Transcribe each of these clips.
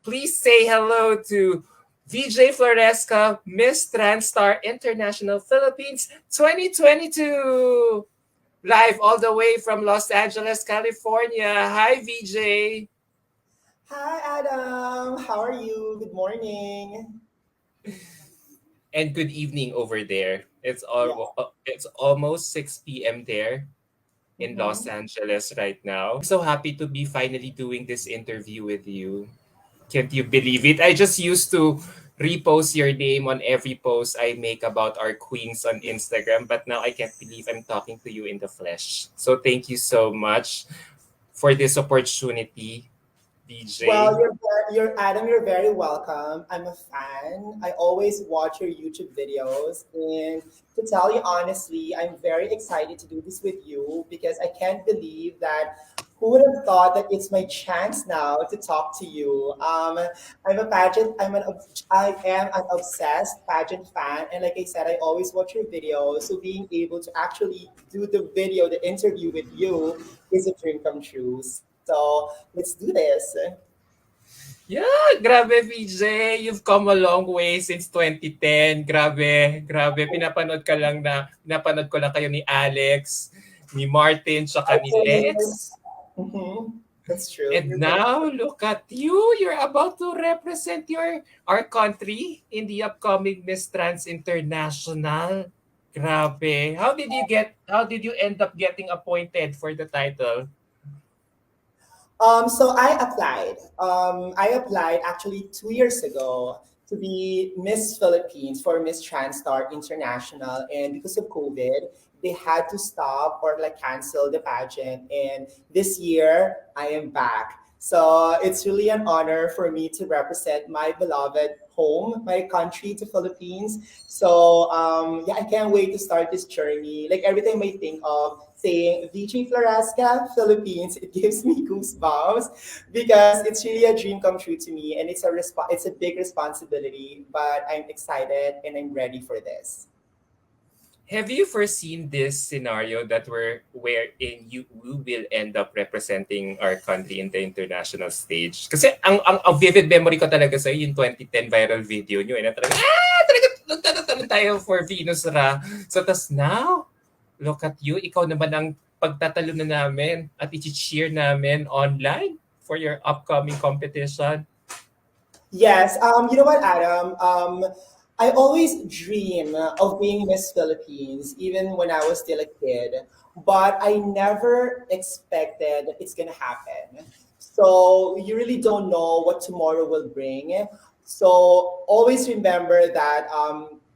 Please say hello to Veejay Floresca, Miss Transtar International Philippines 2022. Live all the way from Los Angeles, California. Hi, VJ. Hi, Adam. How are you? Good morning. And good evening over there. Yeah. It's almost 6 p.m. there in Los Mm-hmm. Angeles right now. I'm so happy to be finally doing this interview with you. Can't you believe it? I just used to repost your name on every post I make about our queens on Instagram, but now I can't believe I'm talking to you in the flesh. So thank you so much for this opportunity, Well, DJ. you're Adam. You're very welcome. I'm a fan. I always watch your YouTube videos, and to tell you honestly, I'm very excited to do this with you because I can't believe that. Who would have thought that it's my chance now to talk to you? I'm a pageant. I am an obsessed pageant fan, and like I said, I always watch your videos. So being able to actually do the interview with you, is a dream come true. So let's do this. Yeah, grabe VJ. You've come a long way since 2010. Grabe, grabe. Pinapanood ko lang kayo ni Alex, ni Martin, tsaka ni Okay. Lex. Mm-hmm. That's true. And You're very now look at you. You're about to represent our country in the upcoming Miss Trans International. Grabe. How did you end up getting appointed for the title? So I applied actually 2 years ago to be Miss Philippines for Miss Transtar International, and because of COVID, they had to stop or like cancel the pageant. And this year, I am back. So it's really an honor for me to represent my beloved home, my country, the Philippines. So yeah, I can't wait to start this journey. Like every time I think of saying Veejay Floresca, Philippines, it gives me goosebumps because it's really a dream come true to me, and it's a big responsibility. But I'm excited and I'm ready for this. Have you foreseen this scenario that wherein you will end up representing our country in the international stage? Kasi ang vivid memory ko talaga sa yung 2010 viral video nyo, na talaga, talaga nagtatanong tayo for Venus Ra. So tas now, look at you, ikaw naman ang pagtatalo na namin at i-cheer namin online for your upcoming competition. Yes, you know what, Adam? I always dream of being Miss Philippines, even when I was still a kid, but I never expected it's gonna happen. So you really don't know what tomorrow will bring. So always remember that,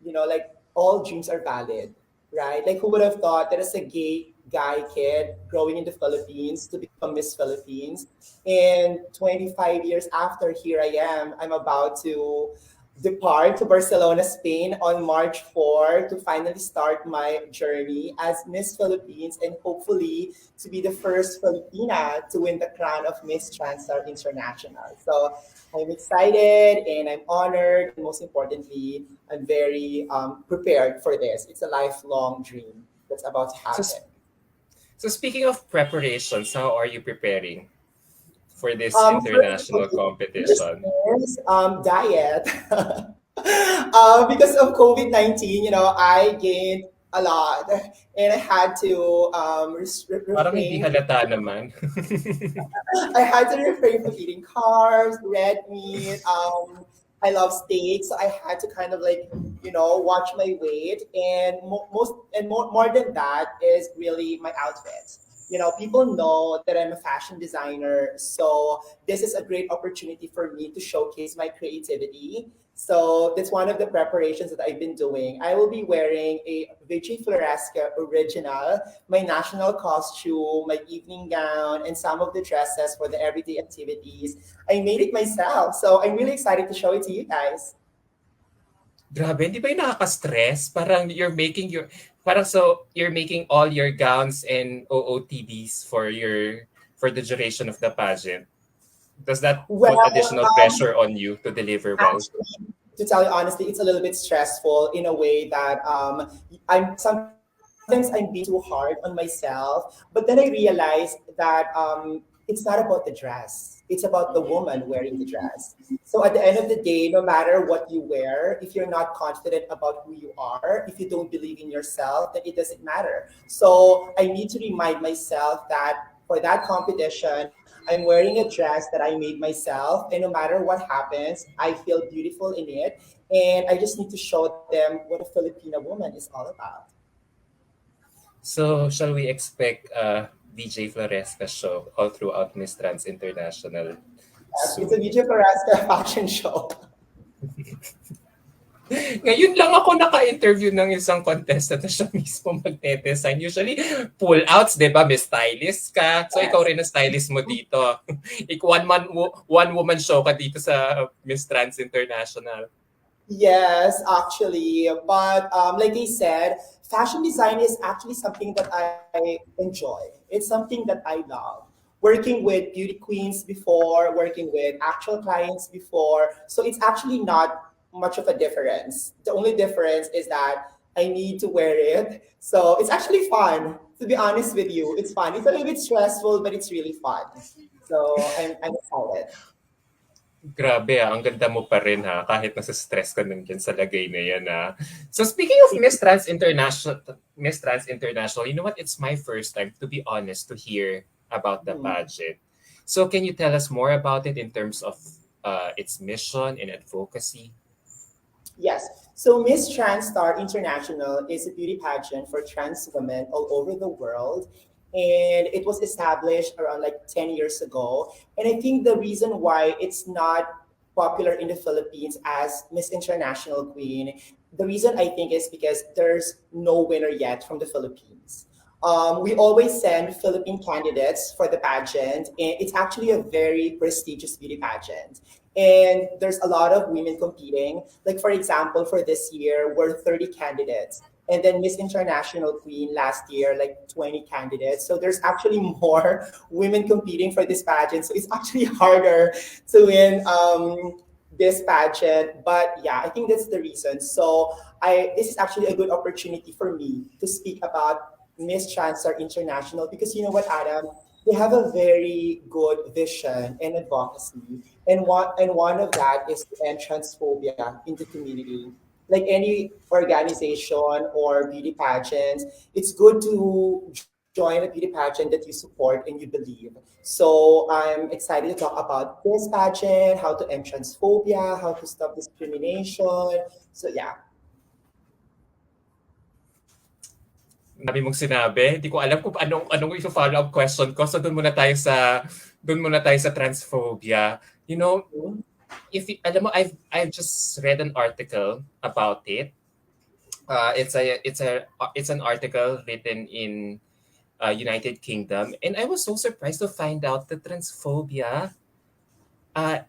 like all dreams are valid, right? Like who would have thought that as a gay guy kid growing in the Philippines to become Miss Philippines? And 25 years after, here I am. I'm about to depart to Barcelona, Spain on March 4 to finally start my journey as Miss Philippines and hopefully to be the first Filipina to win the crown of Miss Transtar International. So I'm excited and I'm honored, and most importantly, I'm very prepared for this. It's a lifelong dream that's about to So, happen. so speaking of preparations, how are you preparing for this First, international this competition? is diet. Because of COVID-19, I gained a lot, and I had to Parang hindi refrain. halata naman. I had to refrain from eating carbs, red meat. I love steak, so I had to kind of like watch my weight, and more than that is really my outfits. People know that I'm a fashion designer, so this is a great opportunity for me to showcase my creativity. So that's one of the preparations that I've been doing. I will be wearing a Vichy Floresca original, my national costume, my evening gown, and some of the dresses for the everyday activities. I made it myself, so I'm really excited to show it to you guys. Grabe, hindi ba yung nakaka-stress? You're making all your gowns and OOTDs for the duration of the pageant. Does that put Well, additional pressure on you to deliver well? actually, to tell you honestly, it's a little bit stressful in a way that I'm sometimes I'm being too hard on myself. But then I realized that it's not about the dress. It's about the woman wearing the dress. So at the end of the day, no matter what you wear, if you're not confident about who you are, if you don't believe in yourself, then it doesn't matter. So I need to remind myself that for that competition, I'm wearing a dress that I made myself, and no matter what happens, I feel beautiful in it. And I just need to show them what a Filipina woman is all about. So, shall we expect a Veejay Floresca show all throughout Miss Trans International Yes, it's a soon? Veejay Floresca fashion show. Ngayon lang ako naka-interview ng isang contestant na siya mismo magte-design. Usually, pull-outs, di ba? May stylist ka. So, ikaw Yes. rin ang stylist mo dito. One-woman show ka dito sa Miss Trans International. Yes, actually. But like I said, fashion design is actually something that I enjoy. It's something that I love. Working with beauty queens before, working with actual clients before. So it's actually not much of a difference. The only difference is that I need to wear it. So it's actually fun, to be honest with you. It's fun. It's a little bit stressful, but it's really fun. So I'm excited. Grabe ang ganda mo pa rin ha, kahit nasa stress ka nandiyan sa lagay na yan ha. So speaking of Miss Trans International, you know what? It's my first time, to be honest, to hear about the Mhm. pageant. So can you tell us more about it in terms of its mission and advocacy? Yes. So Miss Trans Star International is a beauty pageant for trans women all over the world. And it was established around like 10 years ago. And I think the reason why it's not popular in the Philippines as Miss International Queen, the reason I think is because there's no winner yet from the Philippines. We always send Philippine candidates for the pageant, and it's actually a very prestigious beauty pageant. And there's a lot of women competing. Like, for example, for this year, we're 30 candidates. And then Miss International Queen last year, like 20 candidates. So there's actually more women competing for this pageant. So it's actually harder to win this pageant. But yeah, I think that's the reason. So this is actually a good opportunity for me to speak about Miss Chancellor International because you know what, Adam? They have a very good vision and advocacy. And one of that is to end transphobia in the community. Like any organization or beauty pageants, it's good to join a beauty pageant that you support and you believe. So I'm excited to talk about this pageant, how to end transphobia, how to stop discrimination. So yeah. Dami mong sinabi. Hindi ko alam kung anong i-follow up question ko. So doon muna tayo sa transphobia. You know, alam mo, I've just read an article about it. It's an article written in United Kingdom, and I was so surprised to find out that transphobia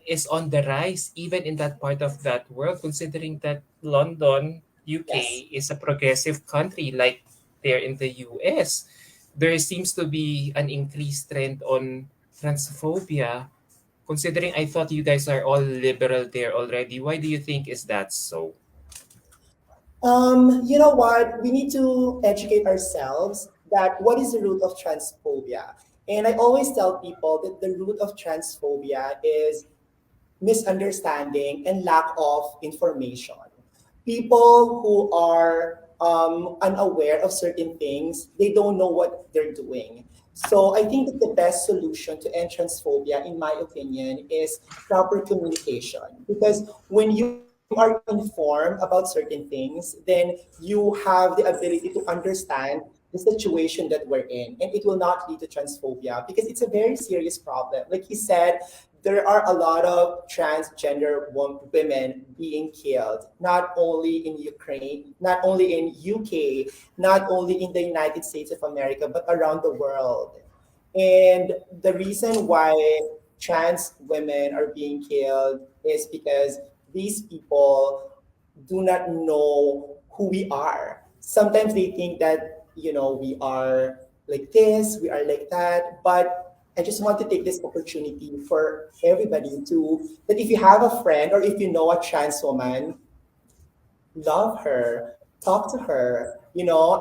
is on the rise even in that part of that world, considering that London, Yes. UK, is a progressive country like there in the US. There seems to be an increased trend on transphobia. Considering I thought you guys are all liberal there already, why do you think is that so? You know what? We need to educate ourselves that what is the root of transphobia. And I always tell people that the root of transphobia is misunderstanding and lack of information. People who are unaware of certain things, they don't know what they're doing. So I think that the best solution to end transphobia, in my opinion, is proper communication. Because when you are informed about certain things, then you have the ability to understand the situation that we're in, and it will not lead to transphobia because it's a very serious problem. Like you said, there are a lot of transgender women being killed, not only in Ukraine, not only in UK, not only in the United States of America, but around the world. And the reason why trans women are being killed is because these people do not know who we are. Sometimes they think that, we are like this, we are like that, but I just want to take this opportunity for everybody to that if you have a friend or if you know a trans woman, love her, talk to her,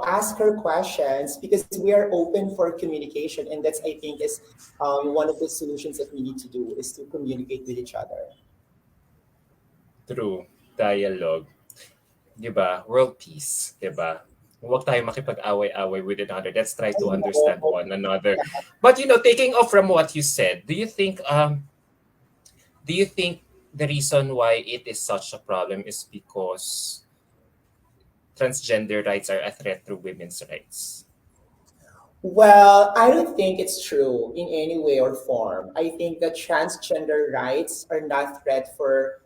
ask her questions because we are open for communication, and that's, I think, is one of the solutions that we need to do is to communicate with each other. True. Dialogue. 'Di ba? World peace, 'di ba? Huwag tayo makipag-away-away with another. Let's try I to understand know. one another. But taking off from what you said, do you think the reason why it is such a problem is because transgender rights are a threat to women's rights? Well, I don't think it's true in any way or form. I think that transgender rights are not threat for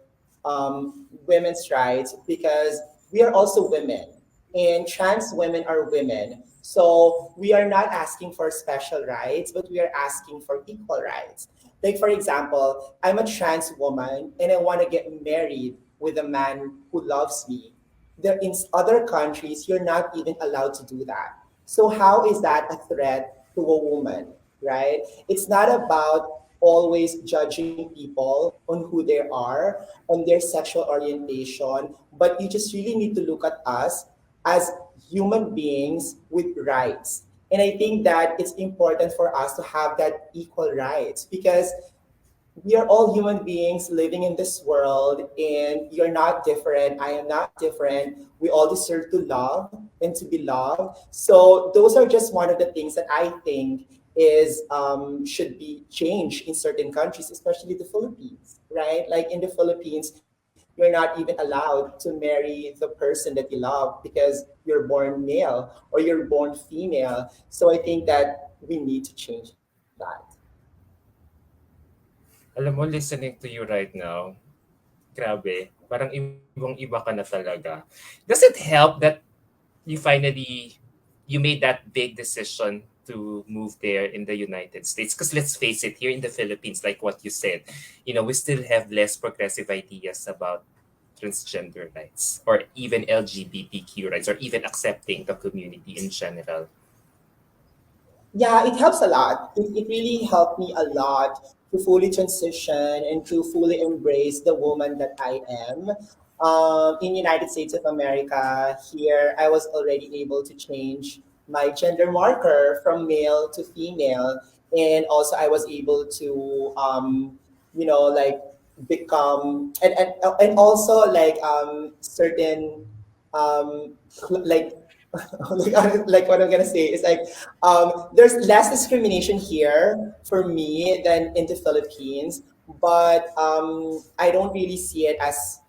women's rights because we are also women, and trans women are women. So we are not asking for special rights, but we are asking for equal rights. Like, for example, I'm a trans woman and I want to get married with a man who loves me. There, in other countries, you're not even allowed to do that. So how is that a threat to a woman, right? It's not about always judging people on who they are, on their sexual orientation, but you just really need to look at us as human beings with rights. And I think that it's important for us to have that equal rights because we are all human beings living in this world, and you're not different, I am not different. We all deserve to love and to be loved. So those are just one of the things that I think is should be changed in certain countries, especially the Philippines, right? Like in the Philippines, you're not even allowed to marry the person that you love because you're born male or you're born female. So I think that we need to change that. Alam mo, listening to you right now, grabe, parang ibang-iba ka na talaga. Does it help that you made that big decision to move there in the United States? Because let's face it, here in the Philippines, like what you said, we still have less progressive ideas about transgender rights or even LGBTQ rights or even accepting the community in general. Yeah, it helps a lot. It really helped me a lot to fully transition and to fully embrace the woman that I am. In United States of America, here I was already able to change my gender marker from male to female, and also I was able to, like become and also like certain like like what I'm gonna say is like there's less discrimination here for me than in the Philippines, but I don't really see it as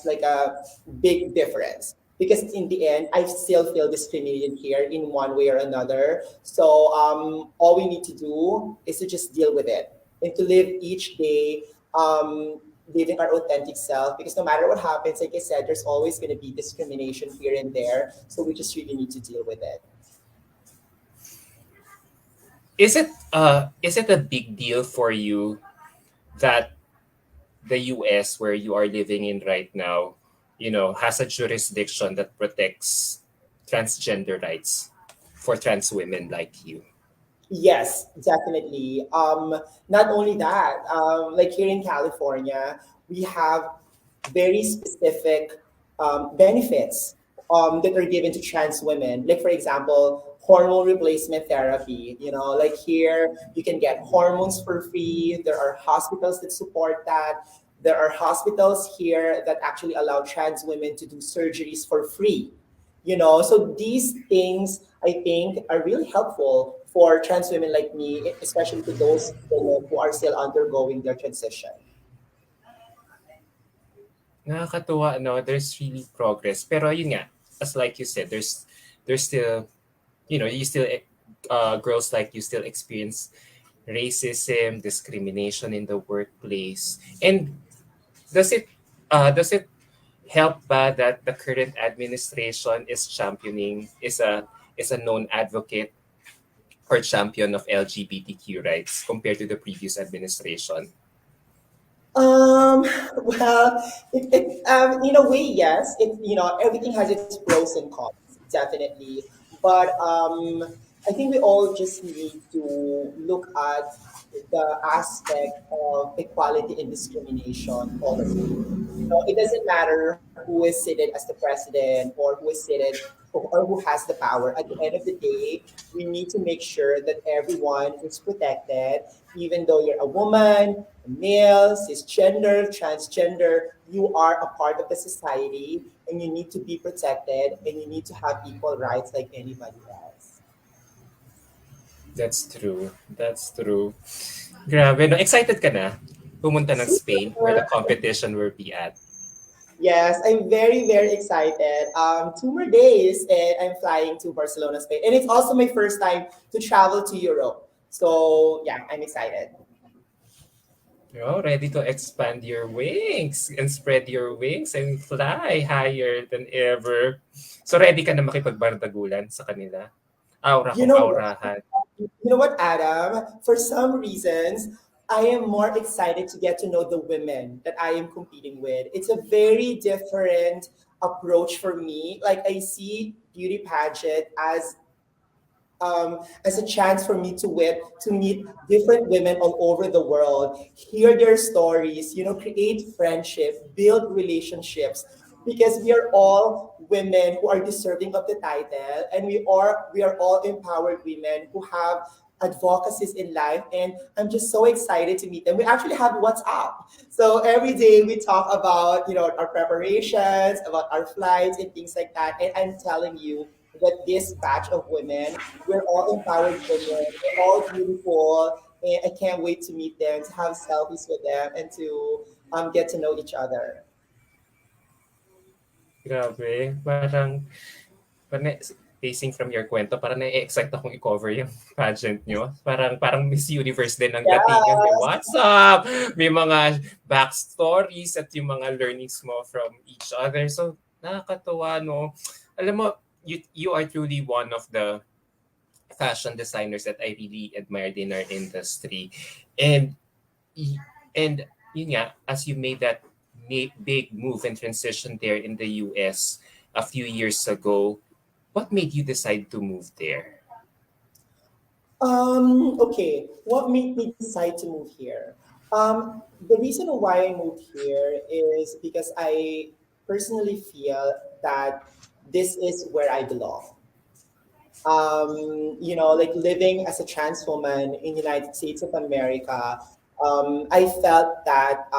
like a big difference because in the end I still feel discriminated here in one way or another. So all we need to do is to just deal with it and to live each day living our authentic self, because no matter what happens, like I said, there's always going to be discrimination here and there, so we just really need to deal with it. Is it a big deal for you that the US where you are living in right now, has a jurisdiction that protects transgender rights for trans women like you? Yes, definitely. Not only that, like here in California, we have very specific benefits that are given to trans women. Like, for example, hormone replacement therapy. Like here, you can get hormones for free. There are hospitals that support that. There are hospitals here that actually allow trans women to do surgeries for free. So these things I think are really helpful for trans women like me, especially to those women who are still undergoing their transition. Nakakatuwa, no? There's really progress. Pero yun nga, as like you said, there's still, you still, girls like you still experience racism, discrimination in the workplace. And does it, does it help ba that the current administration is a known advocate or champion of LGBTQ rights compared to the previous administration? Um, well, in a way, yes. Everything has its pros and cons, definitely. But I think we all just need to look at the aspect of equality and discrimination all the time. It doesn't matter who is seated as the president or who is seated or who has the power. At the end of the day, we need to make sure that everyone is protected, even though you're a woman, a male, cisgender, transgender, you are a part of the society and you need to be protected and you need to have equal rights like anybody else. That's true. That's true. Grabe, no? Excited ka na pumunta ng Spain where the Super. competition will be at? Yes, I'm very, very excited. 2 more days and I'm flying to Barcelona, Spain. And it's also my first time to travel to Europe. So yeah, I'm excited. You're ready to expand your wings and spread your wings and fly higher than ever. So ready ka na makipagbardagulan sa kanila? Aura You kung know, aurahan. you know what, Adam? For some reasons, I am more excited to get to know the women that I am competing with. It's a very different approach for me. Like I see beauty pageant as a chance for me to meet different women all over the world, hear their stories, create friendship, build relationships, because we are all women who are deserving of the title, and we are all empowered women who have advocacies in life, and I'm just so excited to meet them. We actually have WhatsApp, so every day we talk about our preparations, about our flights and things like that, and I'm telling you that this batch of women, we're all empowered women. We're all beautiful. And I can't wait to meet them, to have selfies with them, and to get to know each other. Grabe, parang pacing from your kwento, parang na-excite akong i-cover yung pageant nyo. Parang Miss Universe din ang datingan. May Yes. WhatsApp, may mga backstories at yung mga learnings mo from each other. So, nakakatuwa, no? Alam mo, you are truly one of the fashion designers that I really admired in our industry. And and yun nga, as you made that big move and transition there in the US a few years ago, what made you decide to move there? Okay. What made me decide to move here? The reason why I moved here is because I personally feel that this is where I belong. Like living as a trans woman in United States of America, I felt that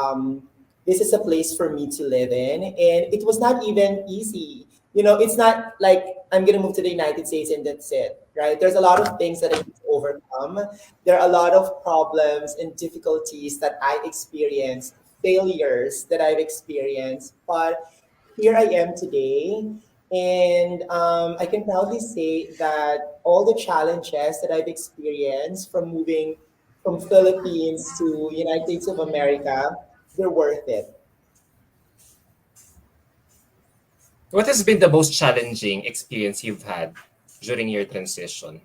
this is a place for me to live in, and it was not even easy. It's not like I'm gonna move to the United States and that's it, right? There's a lot of things that I need to overcome. There are a lot of problems and difficulties that I experienced, failures that I've experienced, but here I am today. And I can proudly say that all the challenges that I've experienced from moving from Philippines to United States of America, they're worth it. What has been the most challenging experience you've had during your transition?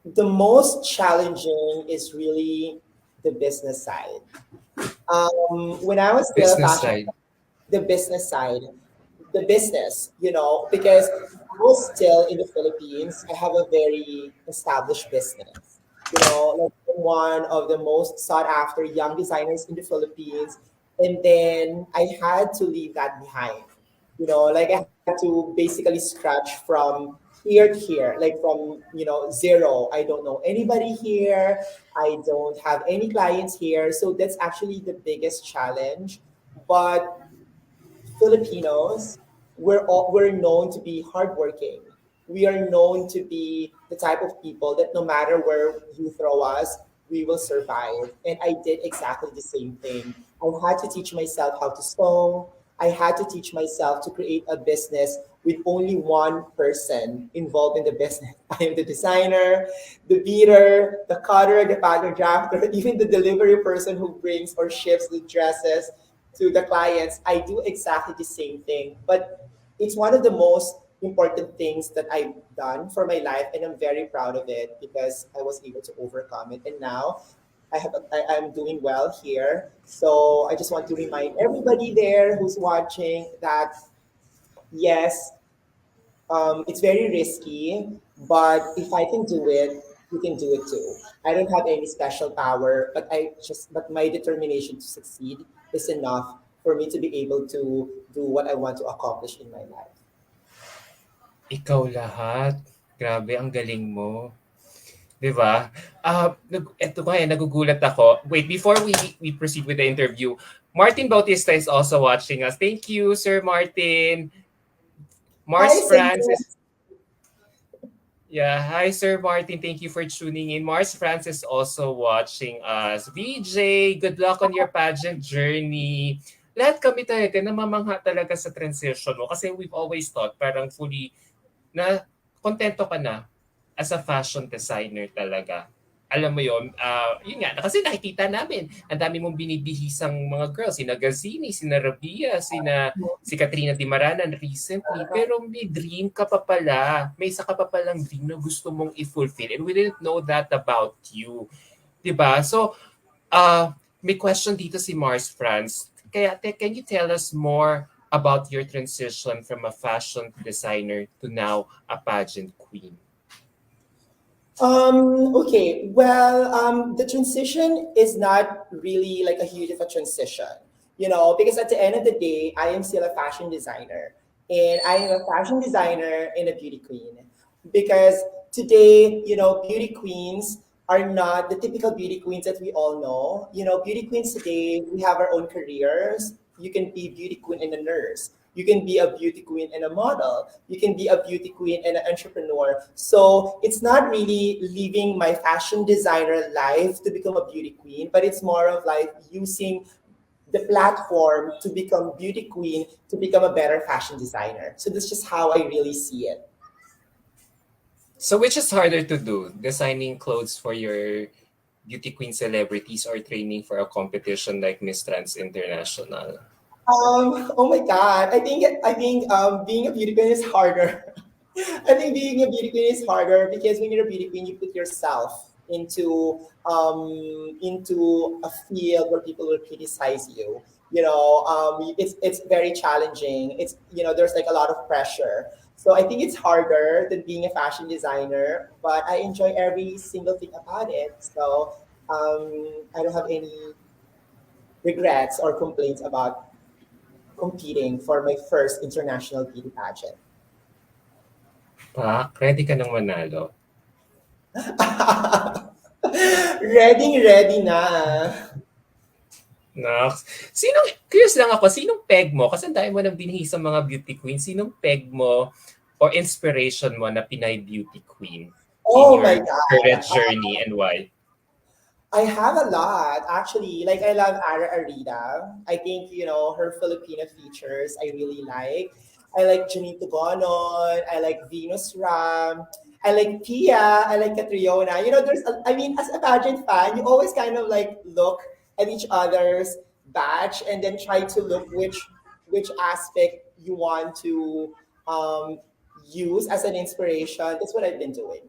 The most challenging is really the business side. When I was still a Business fashion, side. the business side, the business, because I was still in the Philippines. I have a very established business. Like I'm one of the most sought after young designers in the Philippines. And then I had to leave that behind. Like I had to basically scratch from here to here, like from, zero. I don't know anybody here. I don't have any clients here. So that's actually the biggest challenge. But Filipinos, we're known to be hardworking. We are known to be the type of people that no matter where you throw us, we will survive. And I did exactly the same thing. I had to teach myself how to sew. I had to teach myself to create a business with only one person involved in the business. I am the designer, the beater, the cutter, the pattern drafter, even the delivery person who brings or ships the dresses to the clients. I do exactly the same thing, but it's one of the most important things that I've done for my life, and I'm very proud of it because I was able to overcome it. And now I'm doing well here. So I just want to remind everybody there who's watching that yes, it's very risky, but if I can do it, you can do it too. I don't have any special power, but my determination to succeed is enough for me to be able to do what I want to accomplish in my life. Ikaw lahat. Grabe, ang galing mo. 'Di ba? Eto nga eh, nagugulat ako. Wait, before we proceed with the interview, Martin Bautista is also watching us. Thank you, Sir Martin. Hi, Mars Sir. Francis. Yeah, hi Sir Martin. Thank you for tuning in. Mars Francis also watching us. VJ, good luck on your pageant journey. Lahat kami talaga namamangha talaga sa transition mo kasi we've always thought parang fully na kontento ka na as a fashion designer talaga. Alam mo yon, yun nga, kasi nakikita namin, ang dami mong binibihisang mga girls, sina Gazini, sina Rabia, si Katrina Di Maranan recently, pero may dream ka pa pala, may isa ka pa palang dream na gusto mong i-fulfill and we didn't know that about you. 'Di ba? So, may question dito si Mars France. Kaya, can you tell us more about your transition from a fashion designer to now a pageant queen? Okay, well, the transition is not really like a huge of a transition, because at the end of the day, I am still a fashion designer, and I am a fashion designer and a beauty queen. Because today, beauty queens are not the typical beauty queens that we all know. Beauty queens today, we have our own careers. You can be beauty queen and a nurse. You can be a beauty queen and a model. You can be a beauty queen and an entrepreneur. So it's not really living my fashion designer life to become a beauty queen, but it's more of like using the platform to become beauty queen to become a better fashion designer. So that's just how I really see it. So which is harder to do? Designing clothes for your beauty queen celebrities or training for a competition like Miss Trans International? Oh my God. I think being a beauty queen is harder. I think being a beauty queen is harder because when you're a beauty queen, you put yourself into a field where people will criticize you. It's very challenging. There's like a lot of pressure. So I think it's harder than being a fashion designer, but I enjoy every single thing about it. So I don't have any regrets or complaints about competing for my first international beauty pageant. Pa, ready ka nang manalo? Ready na. Nox. Curious lang ako, sinong peg mo? Kasi ang dami mo nang binhi sa mga beauty queen. Sinong peg mo or inspiration mo na Pinay beauty queen in Oh my your God. current journey and why? I have a lot actually. Like I love Ara Arida. I think her Filipino features I really like. I like Janito Bonon. I like Venus Ram. I like Pia. I like Catriona. I mean, as a pageant fan, you always kind of like look at each other's batch and then try to look which aspect you want to um, use as an inspiration. That's what I've been doing.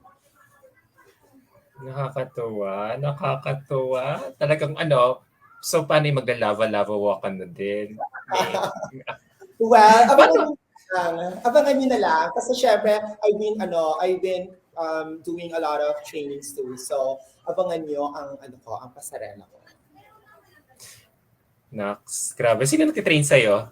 Nakakatuwa, nakakatuwa. Talagang ano, so paano yung magla-lava-lava walk ka na din? May, Well, paano? abangan niyo na lang kasi syempre I've been doing a lot of trainings too. So, abangan niyo ang pasarela ko. Nax, grabe. Sino nagtitrain sa'yo?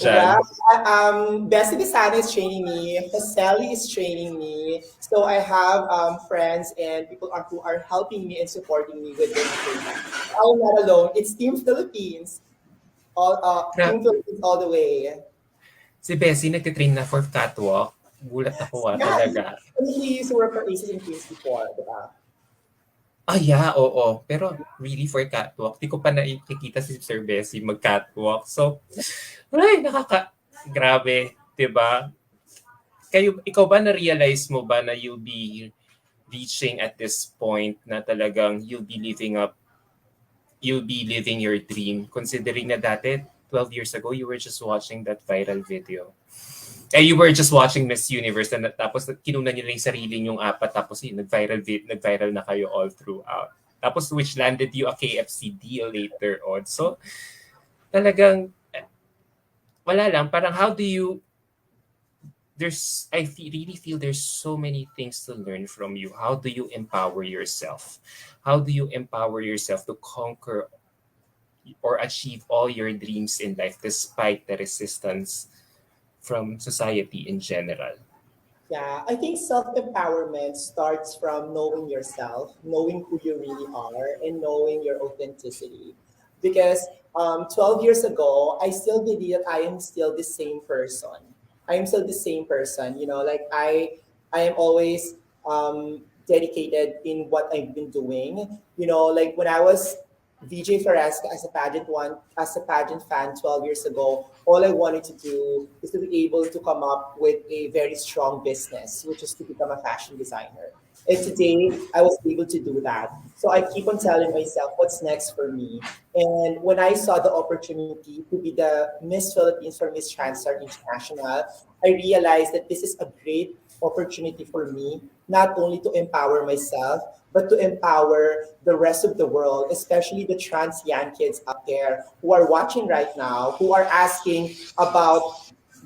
Well, Diyan? Bessie Bisana is training me. Joseli is training me. So I have friends and people who are helping me and supporting me with this training. I'm not alone. It's Team Philippines. Team Philippines all the way. Si Bessie nagtitrain na for catwalk. Gulat ako Yeah, talaga. he used to work for Aces and Queens before, diba? Yeah, oo. Pero really for catwalk, di ko pa nakikita si Sir Bessie mag-catwalk. So, ay, grabe, 'di ba? Ikaw ba na-realize mo ba na you'll be reaching at this point na talagang you'll be living your dream considering na dati 12 years ago you were just watching that viral video. You were just watching Miss Universe na tapos kinunan niyo lang yung sarili yung apat tapos nag-viral na kayo all throughout. Tapos which landed you a KFC deal later on. So talagang wala lang, parang how do you really feel there's so many things to learn from you. How do you empower yourself? How do you empower yourself to conquer or achieve all your dreams in life despite the resistance from society in general? Yeah, I think self empowerment starts from knowing yourself, knowing who you really are, and knowing your authenticity. Because 12 years ago, I still believe that I am still the same person. I am still the same person. Like I am always dedicated in what I've been doing. Like when I was Veejay Floresca as a pageant fan 12 years ago, all I wanted to do is to be able to come up with a very strong business, which is to become a fashion designer. And today I was able to do that. So I keep on telling myself what's next for me. And when I saw the opportunity to be the Miss Philippines for Miss Transtar International, I realized that this is a great opportunity for me, not only to empower myself, but to empower the rest of the world, especially the trans young kids out there who are watching right now, who are asking about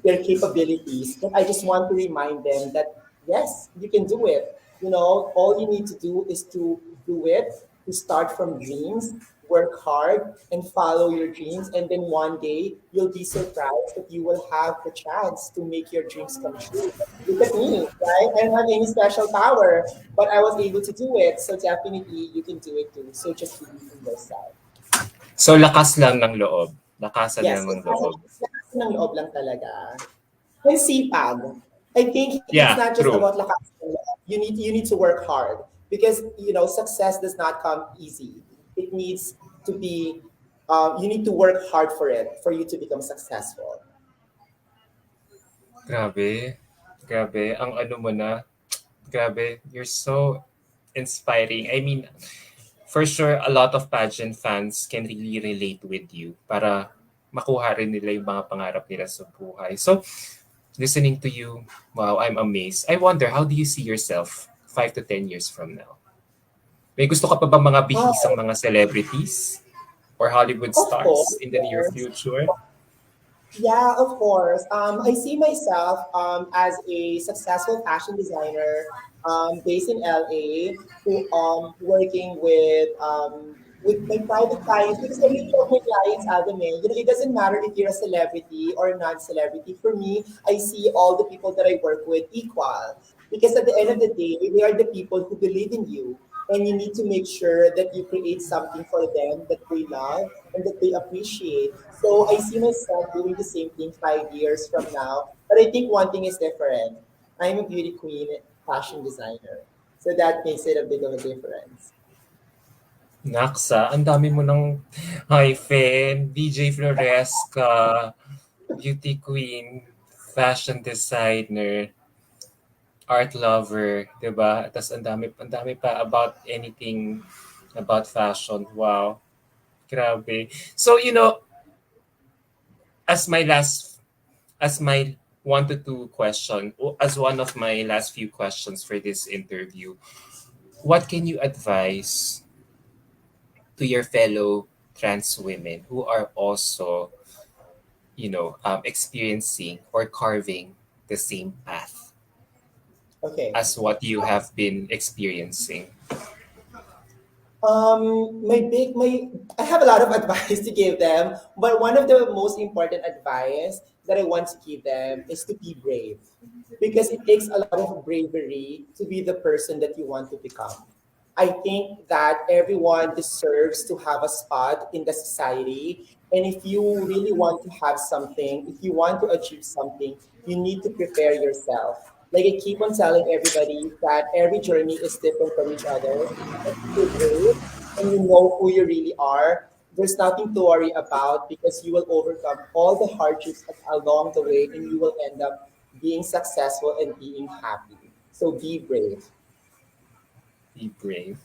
their capabilities. But I just want to remind them that yes, you can do it. All you need to do is to do it, to start from dreams, work hard, and follow your dreams. And then one day you'll be surprised that you will have the chance to make your dreams come true. Look at me, right? I don't have any special power, but I was able to do it. So definitely you can do it too. So just believe in yourself. So lakas lang ng loob. Lakasan Yes, lang ng loob. lakas ng loob lang talaga. And sipag. I think it's Yeah, not just true. about lakas ng loob. You need to work hard because success does not come easy. It needs to be you need to work hard for it for you to become successful. Grabe. Grabe. Ang ano mo na. Grabe. You're so inspiring. I mean, for sure, a lot of pageant fans can really relate with you para makuha rin nila yung mga pangarap nila sa buhay. So, listening to you, wow, I'm amazed. I wonder, how do you see yourself 5 to 10 years from now? May gusto ka pa ba mga bihisang Oh, mga celebrities or Hollywood of stars in the near course. future? Yeah, of course. I see myself as a successful fashion designer based in LA, who working with my private clients because I really love my clients, Alvin. It doesn't matter if you're a celebrity or non-celebrity. For me, I see all the people that I work with equal because at the end of the day, they are the people who believe in you. And you need to make sure that you create something for them that they love and that they appreciate. So I see myself doing the same thing 5 years from now. But I think one thing is different. I'm a beauty queen fashion designer. So that makes it a bit of a difference. Naksa, ang dami mo ng hyphen, Veejay Floresca, beauty queen, fashion designer, art lover, 'di ba? Tapos ang dami pa about anything about fashion. Wow, grabe. So, as my last as my 1 to 2 question, as one of my last few questions for this interview, what can you advise to your fellow trans women who are also, experiencing or carving the same path Okay. as what you have been experiencing? My I have a lot of advice to give them, but one of the most important advice that I want to give them is to be brave, because it takes a lot of bravery to be the person that you want to become. I think that everyone deserves to have a spot in the society, and if you really want to have something, if you want to achieve something, you need to prepare yourself. Like I keep on telling everybody that every journey is different from each other. If you're brave and you know who you really are, there's nothing to worry about because you will overcome all the hardships along the way and you will end up being successful and being happy. So be brave. Be brave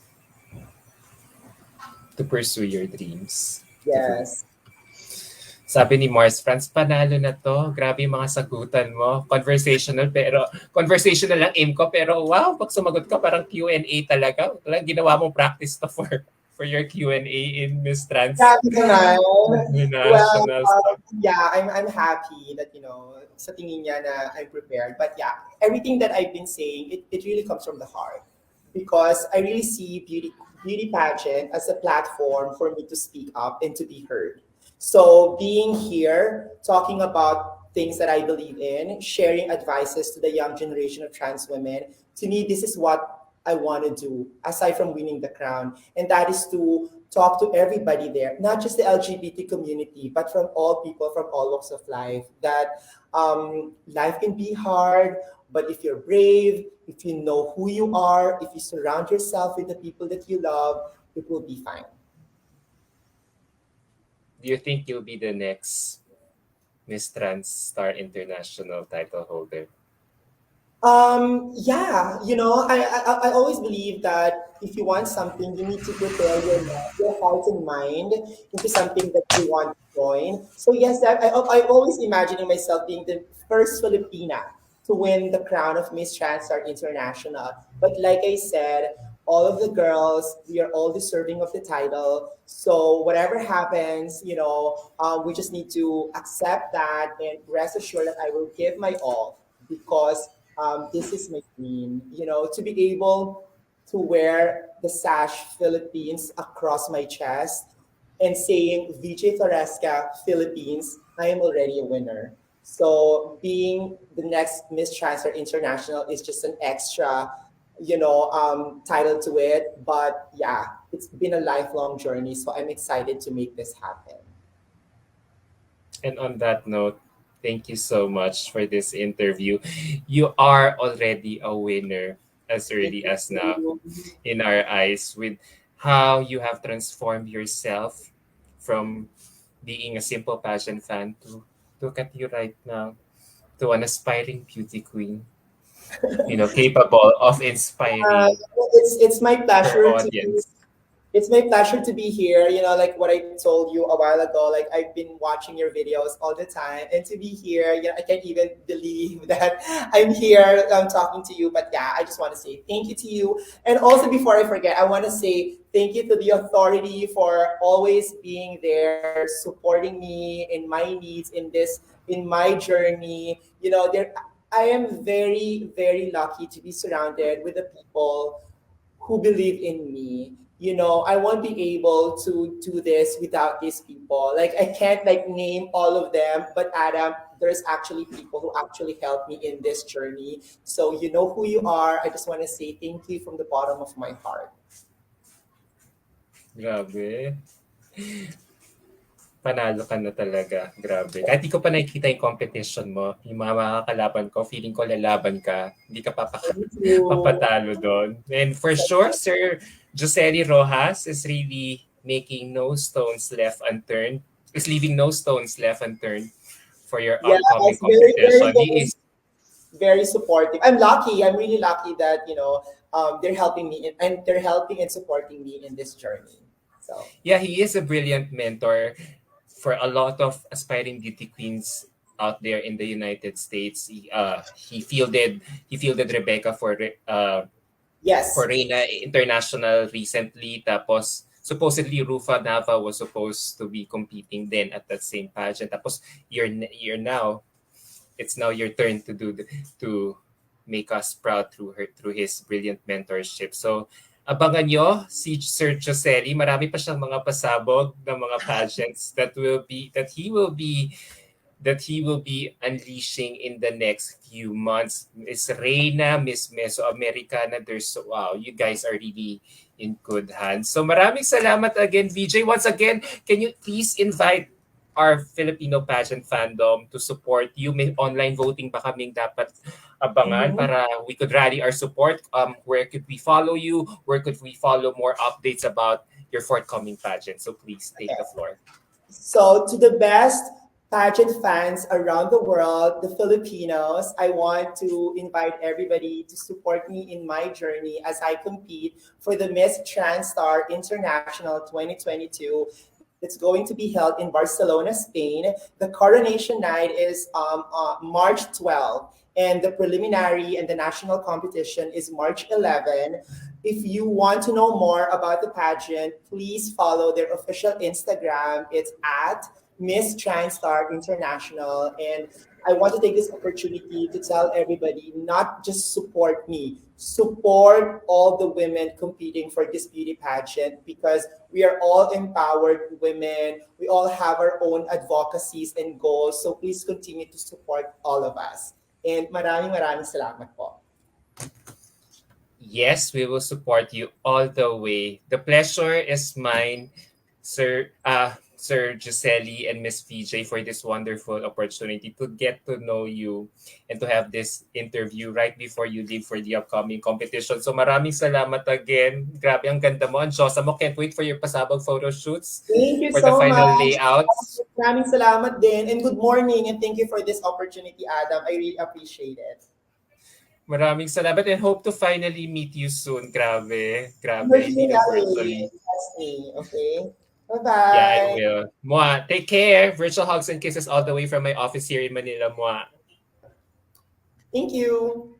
to pursue your dreams. True. Yes. Sabi ni Mars France, panalo na to. Grabe yung mga sagutan mo. Conversational lang aim ko, pero wow, pag sumagot ka, parang Q&A talaga. Talagang ginawa mong practice to for your Q&A in Miss Trans Grabe naman. Well, National stuff. yeah, I'm happy that, sa tingin niya na I'm prepared. But yeah, everything that I've been saying, it really comes from the heart. Because I really see beauty pageant as a platform for me to speak up and to be heard. So being here talking about things that I believe in, sharing advices to the young generation of trans women. To me, this is what I want to do aside from winning the crown, and that is to talk to everybody there, not just the LGBT community, but from all people from all walks of life. That life can be hard, but if you're brave, if you know who you are, if you surround yourself with the people that you love, it will be fine. Do you think you'll be the next Miss Trans Star International title holder? Yeah, I always believe that if you want something, you need to prepare your heart and mind into something that you want to join. So yes, I always imagining myself being the first Filipina to win the crown of Miss Transtar International. But like I said, all of the girls, we are all deserving of the title. So whatever happens, we just need to accept that and rest assured that I will give my all because this is my dream, to be able to wear the sash Philippines across my chest and saying Veejay Floresca, Philippines, I am already a winner. So being the next Miss Transfer International is just an extra, title to it. But yeah, it's been a lifelong journey. So I'm excited to make this happen. And on that note, thank you so much for this interview. You are already a winner as Thank early as now you. in our eyes with how you have transformed yourself from being a simple pageant fan to look at you right now to an aspiring beauty queen, capable of Uh, inspiring it's my her pleasure to audience. It's my pleasure to be here. Like what I told you a while ago, like I've been watching your videos all the time, and to be here, I can't even believe that I'm here talking to you. But yeah, I just want to say thank you to you. And also, before I forget, I want to say thank you to the authority for always being there, supporting me in my needs in my journey. I am very, very lucky to be surrounded with the people who believe in me. I won't be able to do this without these people. Like I can't like name all of them, but Adam, there's actually people who actually helped me in this journey. So you know who you are. I just want to say thank you from the bottom of my heart. Grabe. Panalo ka na talaga. Grabe. Kahit di ko pa nakikita yung competition mo, yung mga makakalaban ko, feeling ko lalaban ka. Hindi ka Thank you. papatalo doon. And for sure, Sir Josely Rojas is really making no stones left unturned, is leaving no stones left unturned for your Yes, upcoming very, very, competition. He very, is very supportive. I'm lucky. I'm really lucky that they're helping me and they're helping and supporting me in this journey. So Yeah, he is a brilliant mentor for a lot of aspiring beauty queens out there in the United States. He fielded Rebecca for yes. Reina International recently. Tapos supposedly Rufa Nava was supposed to be competing then at that same pageant. Tapos you're now it's now your turn to make us proud through his brilliant mentorship. So abangan nyo si Sir Josely. Marami pa siyang mga pasabog ng mga pageants that he will be unleashing in the next few months. Miss Reina, Miss Mesoamericana, wow, you guys are really in good hands. So maraming salamat again, VJ. Once again, can you please invite our Filipino pageant fandom to support you? May online voting pa kaming dapat abangan Mhm. para we could rally our support. Where could we follow you? Where could we follow more updates about your forthcoming pageant? So please take the floor. So, to the best pageant fans around the world, the Filipinos, I want to invite everybody to support me in my journey as I compete for the Miss Transtar International 2022 that's going to be held in Barcelona, Spain. The coronation night is March 12th, and the preliminary and the national competition is March 11. If you want to know more about the pageant, please follow their official Instagram. It's at Miss Transstar International. And I want to take this opportunity to tell everybody not just support me, support all the women competing for this beauty pageant because we are all empowered women. We all have our own advocacies and goals. So please continue to support all of us. And maraming maraming salamat po. Yes, we will support you all the way. The pleasure is mine, Sir Giselle and Miss VJ, for this wonderful opportunity to get to know you and to have this interview right before you leave for the upcoming competition. So maraming salamat again. Grabe, ang ganda mo. Ang Diyosa mo. Can't wait for your pasabog photo shoots Thank you for the so final much. layouts. Maraming salamat din. And good morning and thank you for this opportunity, Adam. I really appreciate it. Maraming salamat and hope to finally meet you soon. Grabe. You're Grabe. Hindi here na already. virtually. That's me. Okay? Yeah, I Bye-bye. will. Mwah. Take care. Virtual hugs and kisses all the way from my office here in Manila. Mwah. Thank you.